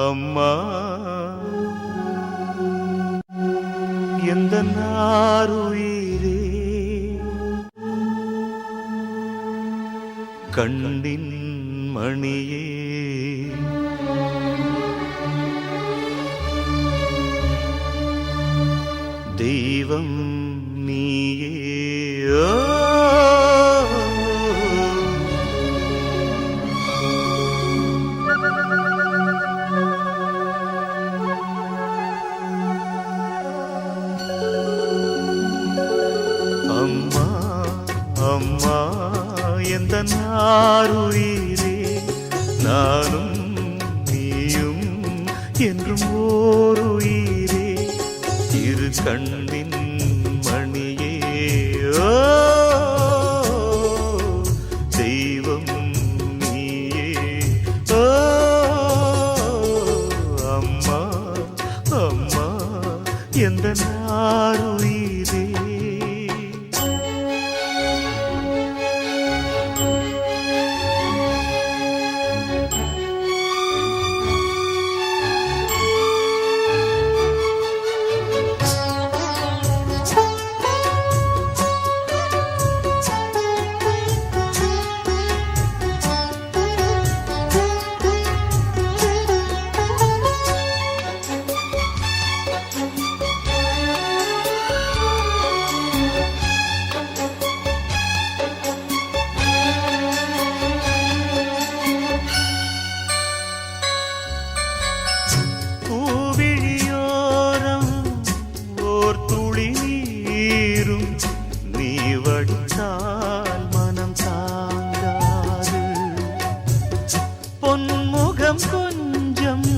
அம்மா எந்த நாருயிரே கண்ணின் மணியே தெய்வம் நீயே அம்மா அம்மா எந்த நாருயிரே நானும் நீயும் என்றும் ஓருயிரே இரு கண்ணின் மணியே தெய்வம் நீயே அம்மா அம்மா எந்த நாருயிரே நீ வடித்தால் மனம் தாங்காது பொன்முகம் கொஞ்சம்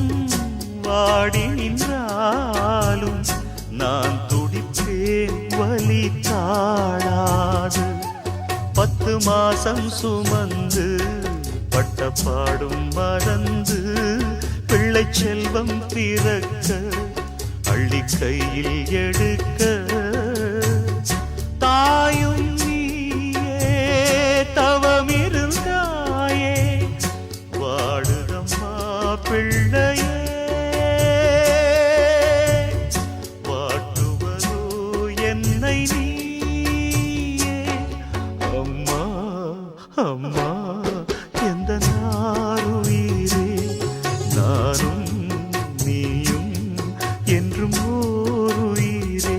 வாடி நின்றாலும் நான் துடிப்பேன் வலி தாழாது 10 மாசம் சுமந்து பட்டப்பாடும் மறந்து பிள்ளை செல்வம் பிறக்க அள்ளி கையில் எடுக்க தாயும் நீயே தவமிருந்தாயே வாடுதம்மா பிள்ளையே வாட்டுவதோ என்னை நீயே அம்மா அம்மா எந்த நாருயிரே நானும் நீயும் என்றும் ஓருயிரே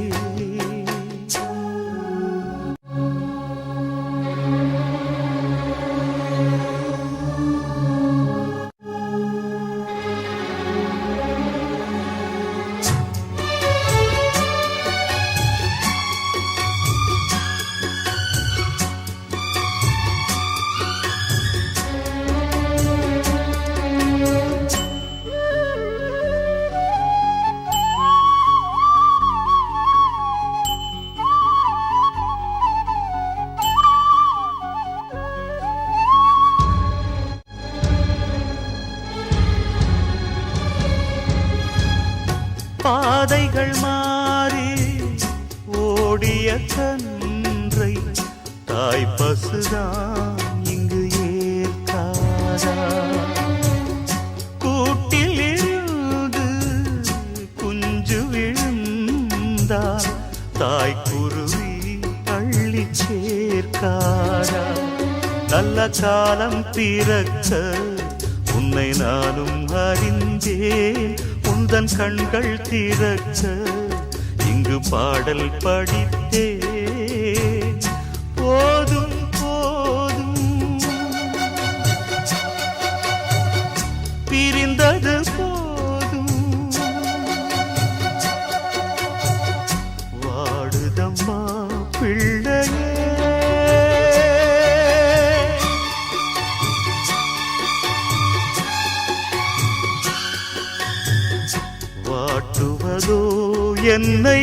பாதைகள் மாறி ஓடிய கன்றை தாய் பசுதான் இங்கு ஏற்காதா கூட்டில் இருந்து குஞ்சு விழுந்தால் தாய் குருவி அள்ளி சேர்க்காதா நல்ல காலம் பிறக்க உன்னை நானும் அறிந்தேன் உந்தன் கண்கள் திறக்க இங்கு பாடல் படித்தேன் போதும் போதும் பிரிந்தது போதும் வாடுதம்மா பிள்ளையே வாட்டுவதோ என்னை